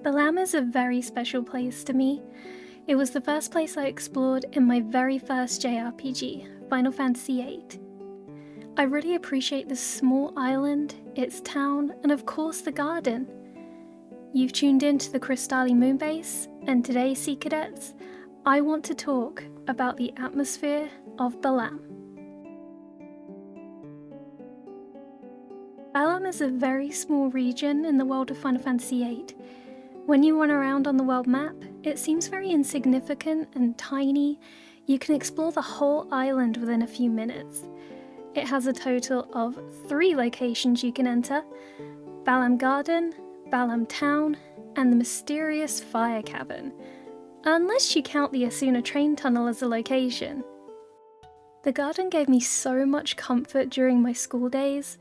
Balamb is a very special place to me. It was the first place I explored in my very first JRPG, Final Fantasy VIII. I really appreciate this small island, its town, and of course the garden. You've tuned in to the Crystali Moonbase, and today, Sea Cadets, I want to talk about the Atmosphere of Balamb. Balamb is a very small region in the world of Final Fantasy VIII. When you run around on the world map, it seems very insignificant and tiny. You can explore the whole island within a few minutes. It has a total of 3 locations you can enter: Balamb Garden, Balamb Town, and the mysterious Fire Cavern, unless you count the Asuna train tunnel as a location. The garden gave me so much comfort during my school days,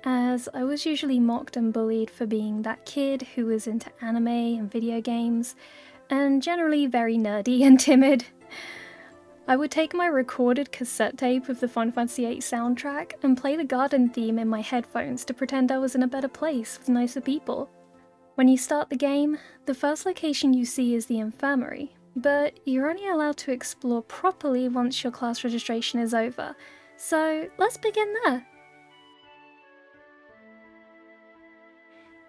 as I was usually mocked and bullied for being that kid who was into anime and video games, and generally very nerdy and timid. I would take my recorded cassette tape of the Final Fantasy VIII soundtrack and play the garden theme in my headphones to pretend I was in a better place with nicer people. When you start the game, the first location you see is the infirmary, but you're only allowed to explore properly once your class registration is over, so let's begin there.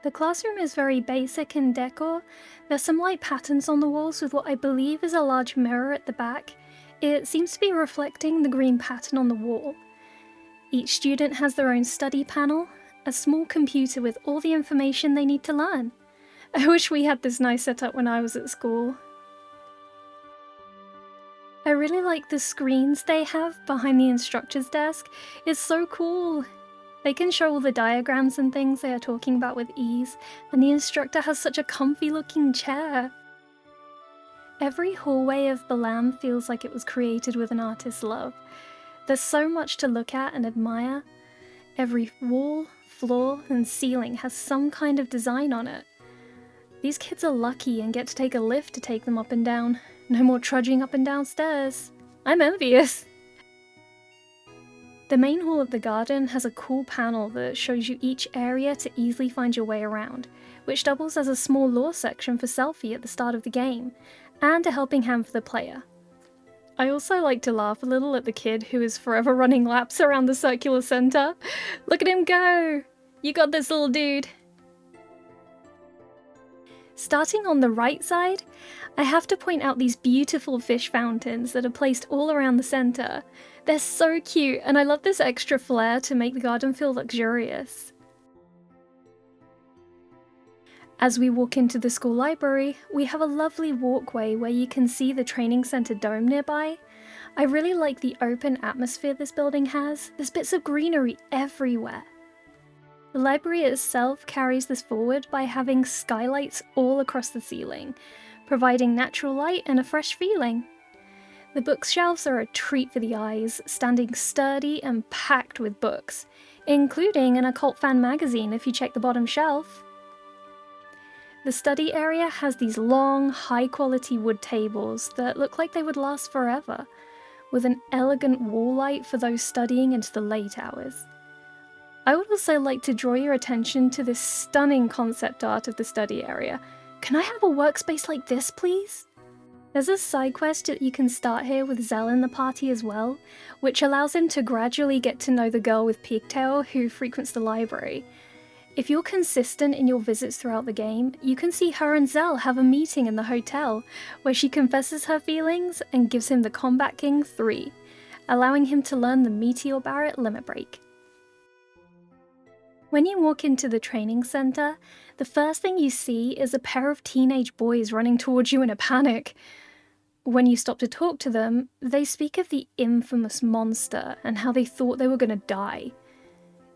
The classroom is very basic in decor. There's some light patterns on the walls with what I believe is a large mirror at the back. It seems to be reflecting the green pattern on the wall. Each student has their own study panel, a small computer with all the information they need to learn. I wish we had this nice setup when I was at school. I really like the screens they have behind the instructor's desk. It's so cool. They can show all the diagrams and things they are talking about with ease, and the instructor has such a comfy looking chair. Every hallway of Balamb feels like it was created with an artist's love. There's so much to look at and admire. Every wall, floor, and ceiling has some kind of design on it. These kids are lucky and get to take a lift to take them up and down. No more trudging up and down stairs. I'm envious. The main hall of the garden has a cool panel that shows you each area to easily find your way around, which doubles as a small lore section for Selphie at the start of the game, and a helping hand for the player. I also like to laugh a little at the kid who is forever running laps around the circular centre. Look at him go! You got this, little dude! Starting on the right side, I have to point out these beautiful fish fountains that are placed all around the centre. They're so cute, and I love this extra flair to make the garden feel luxurious. As we walk into the school library, we have a lovely walkway where you can see the training centre dome nearby. I really like the open atmosphere this building has. There's bits of greenery everywhere. The library itself carries this forward by having skylights all across the ceiling, providing natural light and a fresh feeling. The bookshelves are a treat for the eyes, standing sturdy and packed with books, including an occult fan magazine if you check the bottom shelf. The study area has these long, high-quality wood tables that look like they would last forever, with an elegant wall light for those studying into the late hours. I would also like to draw your attention to this stunning concept art of the study area. Can I have a workspace like this, please? There's a side quest that you can start here with Zell in the party as well, which allows him to gradually get to know the girl with pigtail who frequents the library. If you're consistent in your visits throughout the game, you can see her and Zell have a meeting in the hotel, where she confesses her feelings and gives him the Combat King 3, allowing him to learn the Meteor Barret limit break. When you walk into the training centre, the first thing you see is a pair of teenage boys running towards you in a panic. When you stop to talk to them, they speak of the infamous monster and how they thought they were going to die.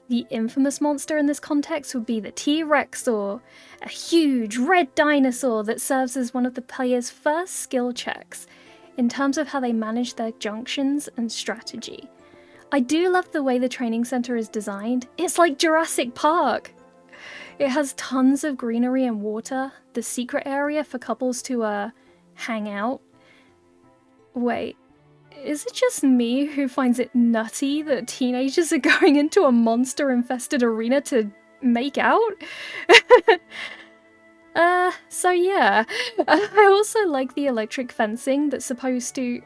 The infamous monster in this context would be the T-Rexor, a huge red dinosaur that serves as one of the player's first skill checks in terms of how they manage their junctions and strategy. I do love the way the training centre is designed. It's like Jurassic Park! It has tons of greenery and water, the secret area for couples to hang out. Wait, is it just me who finds it nutty that teenagers are going into a monster-infested arena to make out? So yeah. I also like the electric fencing that's supposed to...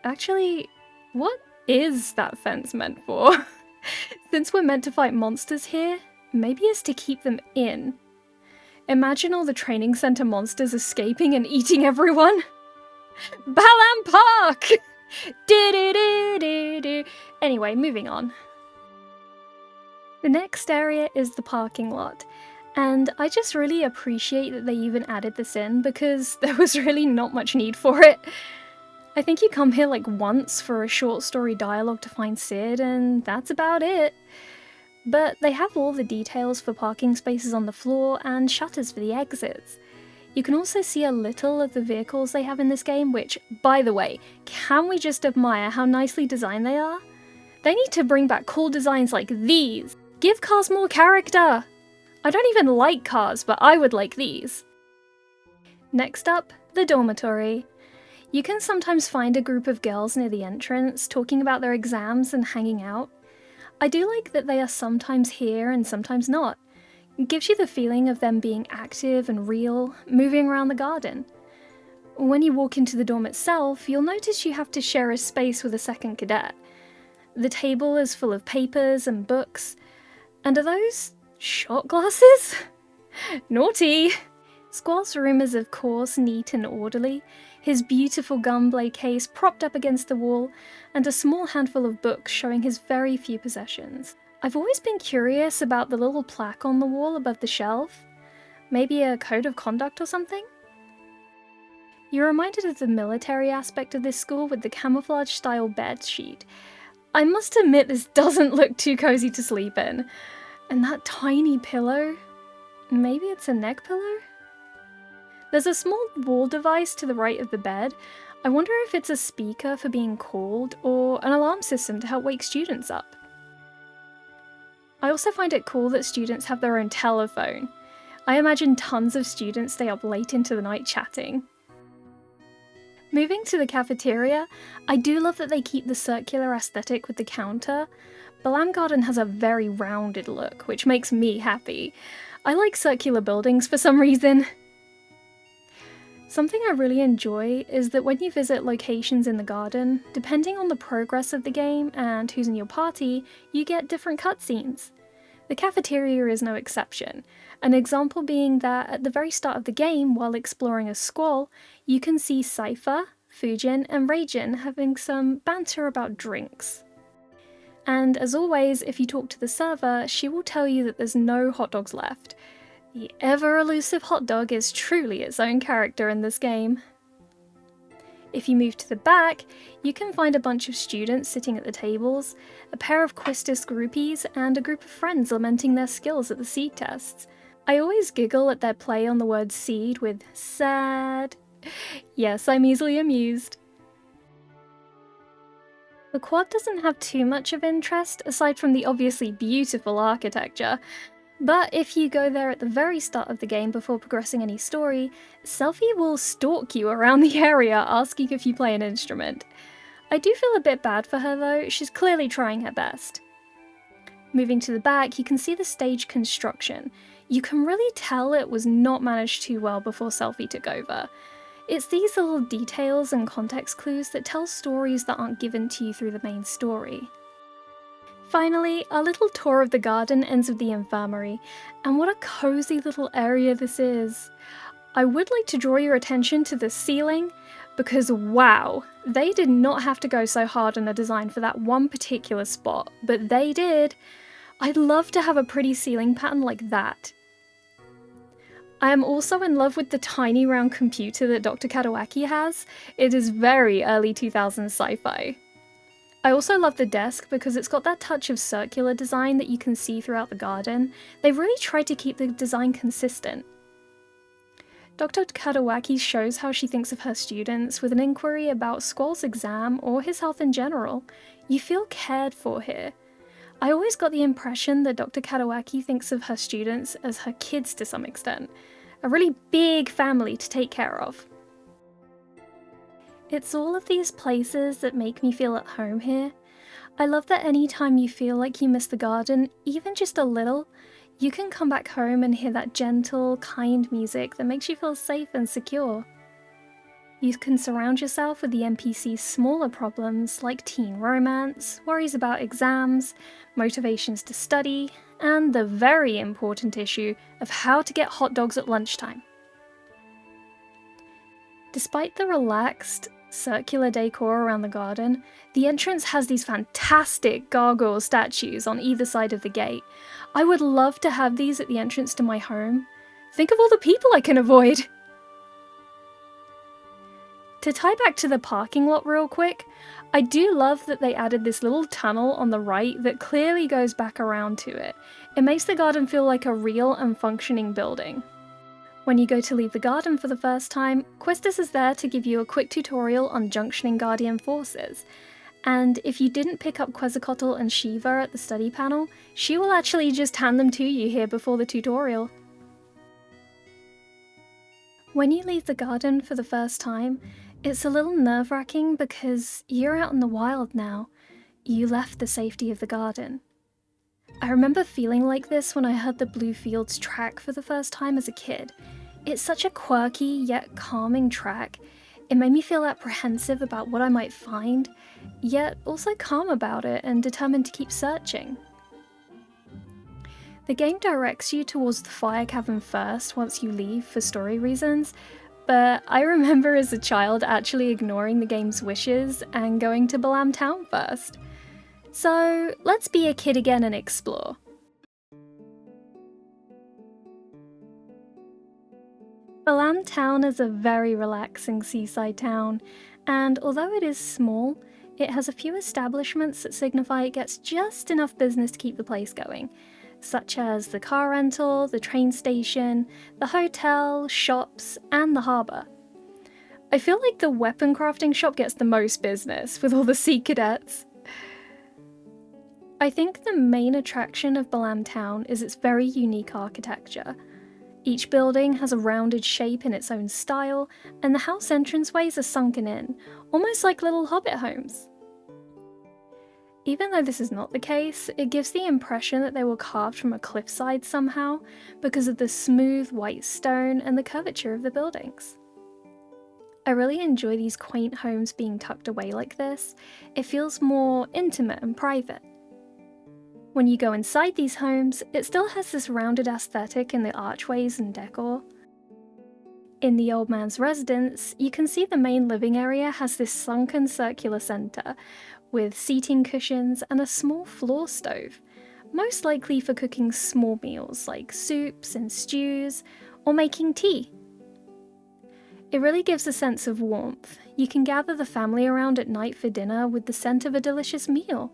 Actually, what is that fence meant for? Since we're meant to fight monsters here, maybe it's to keep them in. Imagine all the training center monsters escaping and eating everyone. Balamb Park! Anyway, moving on. The next area is the parking lot, and I just really appreciate that they even added this in because there was really not much need for it. I think you come here like once for a short story dialogue to find Sid, and that's about it. But they have all the details for parking spaces on the floor and shutters for the exits. You can also see a little of the vehicles they have in this game, which, by the way, can we just admire how nicely designed they are? They need to bring back cool designs like these. Give cars more character! I don't even like cars, but I would like these. Next up, the dormitory. You can sometimes find a group of girls near the entrance, talking about their exams and hanging out. I do like that they are sometimes here and sometimes not. It gives you the feeling of them being active and real, moving around the garden. When you walk into the dorm itself, you'll notice you have to share a space with a second cadet. The table is full of papers and books. And are those shot glasses? Naughty! Squall's room is of course neat and orderly, his beautiful gunblade case propped up against the wall, and a small handful of books showing his very few possessions. I've always been curious about the little plaque on the wall above the shelf. Maybe a code of conduct or something? You're reminded of the military aspect of this school with the camouflage-style bed sheet. I must admit this doesn't look too cozy to sleep in. And that tiny pillow? Maybe it's a neck pillow? There's a small wall device to the right of the bed. I wonder if it's a speaker for being called, or an alarm system to help wake students up. I also find it cool that students have their own telephone. I imagine tons of students stay up late into the night chatting. Moving to the cafeteria, I do love that they keep the circular aesthetic with the counter. Balamb Garden has a very rounded look, which makes me happy. I like circular buildings for some reason. Something I really enjoy is that when you visit locations in the garden, depending on the progress of the game and who's in your party, you get different cutscenes. The cafeteria is no exception, an example being that at the very start of the game, while exploring a squall, you can see Cypher, Fujin, and Reijin having some banter about drinks. And as always, if you talk to the server, she will tell you that there's no hot dogs left. The ever-elusive hot dog is truly its own character in this game. If you move to the back, you can find a bunch of students sitting at the tables, a pair of Quistis groupies, and a group of friends lamenting their skills at the seed tests. I always giggle at their play on the word seed with sad. Yes, I'm easily amused. The quad doesn't have too much of interest, aside from the obviously beautiful architecture. But if you go there at the very start of the game before progressing any story, Selphie will stalk you around the area asking if you play an instrument. I do feel a bit bad for her though, she's clearly trying her best. Moving to the back, you can see the stage construction. You can really tell it was not managed too well before Selphie took over. It's these little details and context clues that tell stories that aren't given to you through the main story. Finally, our little tour of the garden ends with the infirmary, and what a cozy little area this is. I would like to draw your attention to the ceiling, because wow, they did not have to go so hard on the design for that one particular spot, but they did. I'd love to have a pretty ceiling pattern like that. I am also in love with the tiny round computer that Dr. Kadawaki has. It is very early 2000s sci-fi. I also love the desk because it's got that touch of circular design that you can see throughout the garden. They've really tried to keep the design consistent. Dr. Kadawaki shows how she thinks of her students with an inquiry about Squall's exam or his health in general. You feel cared for here. I always got the impression that Dr. Kadawaki thinks of her students as her kids to some extent. A really big family to take care of. It's all of these places that make me feel at home here. I love that anytime you feel like you miss the garden, even just a little, You can come back home and hear that gentle, kind music that makes you feel safe and secure. You can surround yourself with the NPC's smaller problems like teen romance, worries about exams, motivations to study, and the very important issue of how to get hot dogs at lunchtime. Despite the relaxed, circular decor around the garden, the entrance has these fantastic gargoyle statues on either side of the gate. I would love to have these at the entrance to my home. Think of all the people I can avoid! To tie back to the parking lot real quick, I do love that they added this little tunnel on the right that clearly goes back around to it. It makes the garden feel like a real and functioning building. When you go to leave the garden for the first time, Quistis is there to give you a quick tutorial on junctioning Guardian forces. And if you didn't pick up Quetzalcoatl and Shiva at the study panel, she will actually just hand them to you here before the tutorial. When you leave the garden for the first time, it's a little nerve-wracking because you're out in the wild now. You left the safety of the garden. I remember feeling like this when I heard the Blue Fields track for the first time as a kid. It's such a quirky yet calming track. It made me feel apprehensive about what I might find, yet also calm about it and determined to keep searching. The game directs you towards the Fire Cavern first once you leave for story reasons, but I remember as a child actually ignoring the game's wishes and going to Balamb Town first. So let's be a kid again and explore. Balamb Town is a very relaxing seaside town, and although it is small, it has a few establishments that signify it gets just enough business to keep the place going, such as the car rental, the train station, the hotel, shops, and the harbour. I feel like the weapon crafting shop gets the most business, with all the sea cadets. I think the main attraction of Balamb Town is its very unique architecture. Each building has a rounded shape in its own style, and the house entranceways are sunken in, almost like little hobbit homes. Even though this is not the case, it gives the impression that they were carved from a cliffside somehow, because of the smooth white stone and the curvature of the buildings. I really enjoy these quaint homes being tucked away like this. It feels more intimate and private. When you go inside these homes, it still has this rounded aesthetic in the archways and decor. In the old man's residence, you can see the main living area has this sunken circular centre, with seating cushions and a small floor stove, most likely for cooking small meals like soups and stews, or making tea. It really gives a sense of warmth. You can gather the family around at night for dinner with the scent of a delicious meal.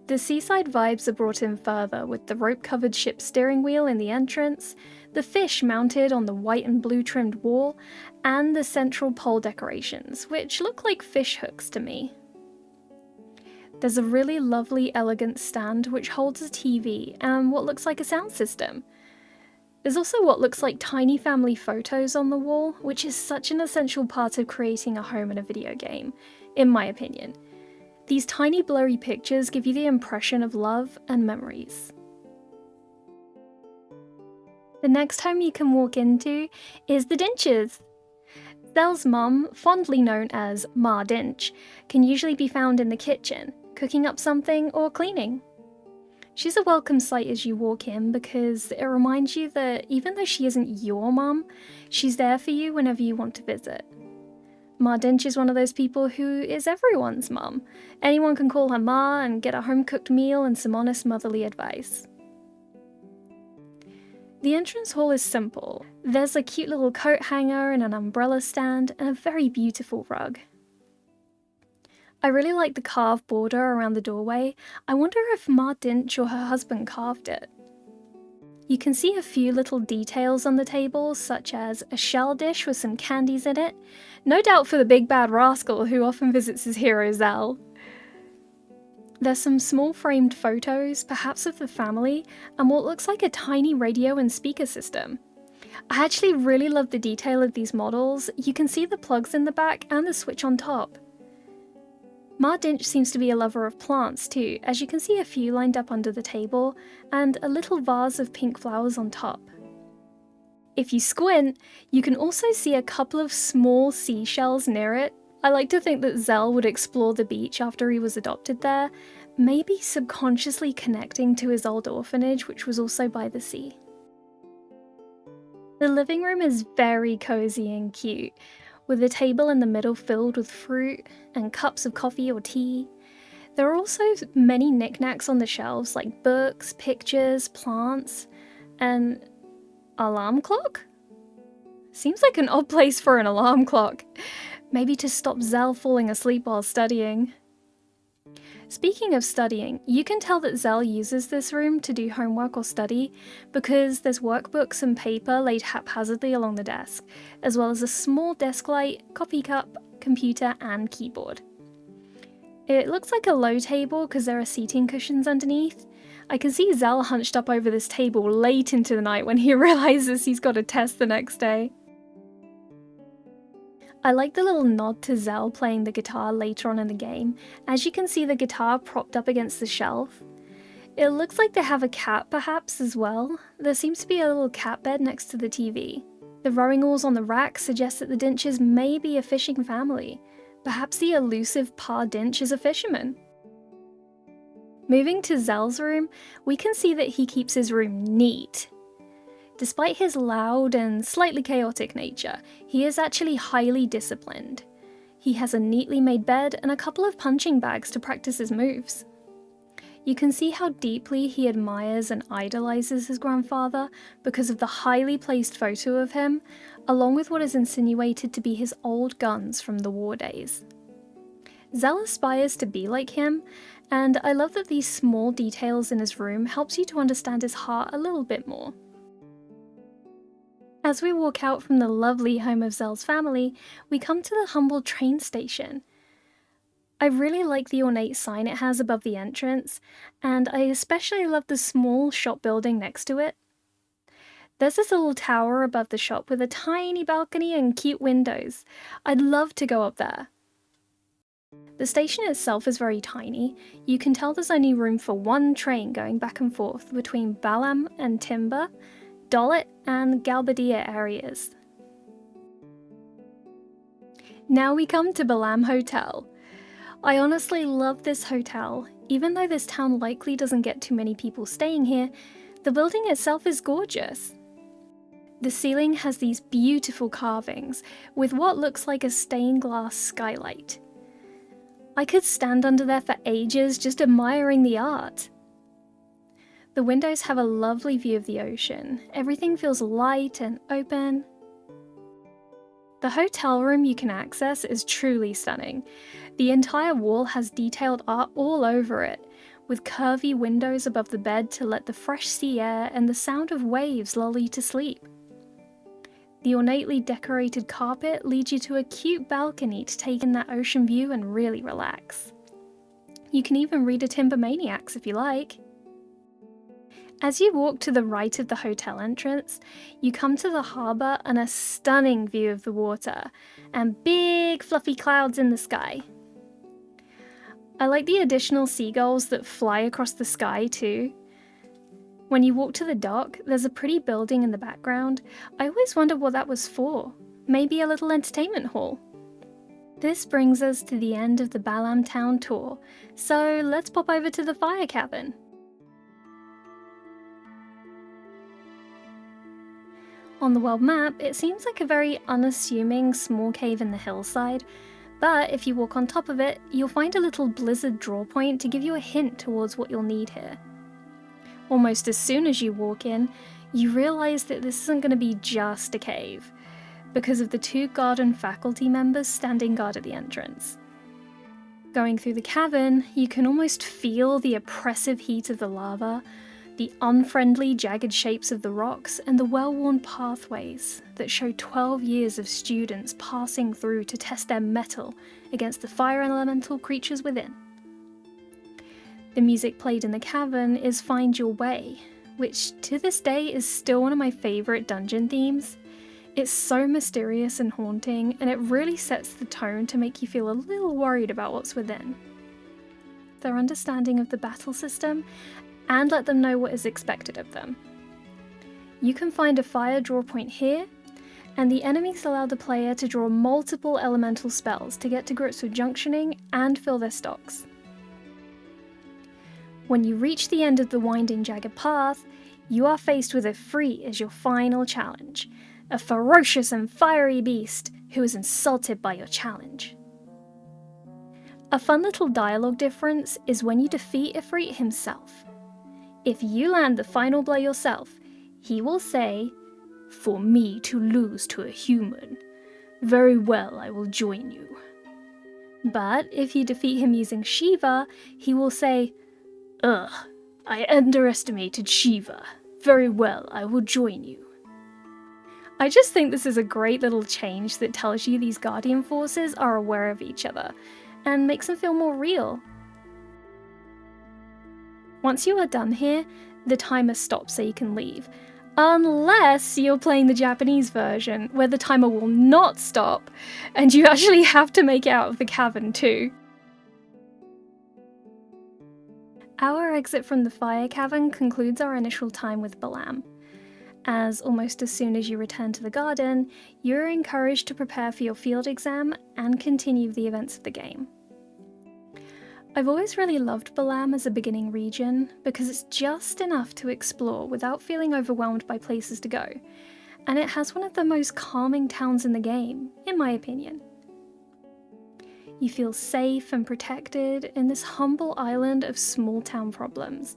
The seaside vibes are brought in further with the rope-covered ship steering wheel in the entrance, the fish mounted on the white and blue trimmed wall, and the central pole decorations, which look like fish hooks to me. There's a really lovely, elegant stand which holds a TV and what looks like a sound system. There's also what looks like tiny family photos on the wall, which is such an essential part of creating a home in a video game, in my opinion. These tiny blurry pictures give you the impression of love and memories. The next home you can walk into is the Dinches. Zell's mum, fondly known as Ma Dinch, can usually be found in the kitchen, cooking up something or cleaning. She's a welcome sight as you walk in because it reminds you that even though she isn't your mum, she's there for you whenever you want to visit. Ma Dinch is one of those people who is everyone's mum. Anyone can call her Ma and get a home-cooked meal and some honest motherly advice. The entrance hall is simple. There's a cute little coat hanger and an umbrella stand and a very beautiful rug. I really like the carved border around the doorway. I wonder if Ma Dinch or her husband carved it. You can see a few little details on the table, such as a shell dish with some candies in it, no doubt for the big bad rascal who often visits his hero Zell. There's some small framed photos, perhaps of the family, and what looks like a tiny radio and speaker system. I actually really love the detail of these models. You can see the plugs in the back and the switch on top. Mardinch seems to be a lover of plants too, as you can see a few lined up under the table, and a little vase of pink flowers on top. If you squint, you can also see a couple of small seashells near it. I like to think that Zell would explore the beach after he was adopted there, maybe subconsciously connecting to his old orphanage, which was also by the sea. The living room is very cozy and cute, with a table in the middle filled with fruit and cups of coffee or tea. There are also many knickknacks on the shelves like books, pictures, plants, and alarm clock? Seems like an odd place for an alarm clock. Maybe to stop Zell falling asleep while studying. Speaking of studying, you can tell that Zell uses this room to do homework or study because there's workbooks and paper laid haphazardly along the desk, as well as a small desk light, coffee cup, computer, and keyboard. It looks like a low table because there are seating cushions underneath. I can see Zell hunched up over this table late into the night when he realizes he's got a test the next day. I like the little nod to Zell playing the guitar later on in the game, as you can see the guitar propped up against the shelf. It looks like they have a cat perhaps as well. There seems to be a little cat bed next to the TV. The rowing oars on the rack suggest that the Dinches may be a fishing family. Perhaps the elusive Pa Dinch is a fisherman. Moving to Zell's room, we can see that he keeps his room neat. Despite his loud and slightly chaotic nature, he is actually highly disciplined. He has a neatly made bed and a couple of punching bags to practice his moves. You can see how deeply he admires and idolizes his grandfather because of the highly placed photo of him, along with what is insinuated to be his old guns from the war days. Zell aspires to be like him, and I love that these small details in his room helps you to understand his heart a little bit more. As we walk out from the lovely home of Zell's family, we come to the humble train station. I really like the ornate sign it has above the entrance, and I especially love the small shop building next to it. There's this little tower above the shop with a tiny balcony and cute windows. I'd love to go up there. The station itself is very tiny. You can tell there's only room for one train going back and forth between Balamb and Timber, Dollet and Galbadia areas. Now we come to Balamb Hotel. I honestly love this hotel. Even though this town likely doesn't get too many people staying here, the building itself is gorgeous. The ceiling has these beautiful carvings with what looks like a stained glass skylight. I could stand under there for ages just admiring the art. The windows have a lovely view of the ocean. Everything feels light and open. The hotel room you can access is truly stunning. The entire wall has detailed art all over it, with curvy windows above the bed to let the fresh sea air and the sound of waves lull you to sleep. The ornately decorated carpet leads you to a cute balcony to take in that ocean view and really relax. You can even read a Timbermaniacs if you like. As you walk to the right of the hotel entrance, you come to the harbour and a stunning view of the water, and big fluffy clouds in the sky. I like the additional seagulls that fly across the sky too. When you walk to the dock, there's a pretty building in the background. I always wondered what that was for. Maybe a little entertainment hall. This brings us to the end of the Balamb town tour, so let's pop over to the Fire Cavern. On the world map, it seems like a very unassuming small cave in the hillside, but if you walk on top of it, you'll find a little blizzard draw point to give you a hint towards what you'll need here. Almost as soon as you walk in, you realise that this isn't going to be just a cave, because of the two garden faculty members standing guard at the entrance. Going through the cavern, you can almost feel the oppressive heat of the lava, the unfriendly jagged shapes of the rocks, and the well-worn pathways that show 12 years of students passing through to test their mettle against the fire elemental creatures within. The music played in the cavern is Find Your Way, which to this day is still one of my favourite dungeon themes. It's so mysterious and haunting, and it really sets the tone to make you feel a little worried about what's within. Their understanding of the battle system, and let them know what is expected of them. You can find a fire draw point here, and the enemies allow the player to draw multiple elemental spells to get to grips with junctioning and fill their stocks. When you reach the end of the winding jagged path, you are faced with a Free as your final challenge, a ferocious and fiery beast who is insulted by your challenge. A fun little dialogue difference is when you defeat Ifrit himself. If you land the final blow yourself, he will say, "For me to lose to a human, very well, I will join you." But if you defeat him using Shiva, he will say, "Ugh, I underestimated Shiva. Very well, I will join you." I just think this is a great little change that tells you these Guardian forces are aware of each other, and makes them feel more real. Once you are done here, the timer stops so you can leave. Unless you're playing the Japanese version, where the timer will not stop, and you actually have to make it out of the cavern too. Our exit from the Fire Cavern concludes our initial time with Balamb, as almost as soon as you return to the garden, you're encouraged to prepare for your field exam and continue the events of the game. I've always really loved Balamb as a beginning region because it's just enough to explore without feeling overwhelmed by places to go, and it has one of the most calming towns in the game, in my opinion. You feel safe and protected in this humble island of small town problems.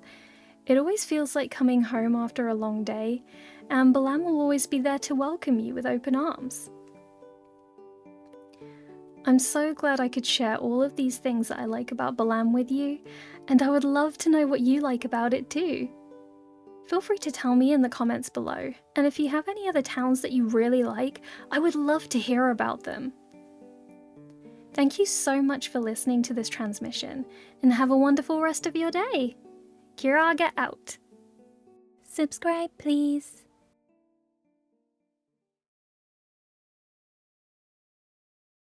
It always feels like coming home after a long day, and Balamb will always be there to welcome you with open arms. I'm so glad I could share all of these things that I like about Balamb with you, and I would love to know what you like about it too. Feel free to tell me in the comments below, and if you have any other towns that you really like, I would love to hear about them. Thank you so much for listening to this transmission, and have a wonderful rest of your day. Kiraga out. Subscribe please.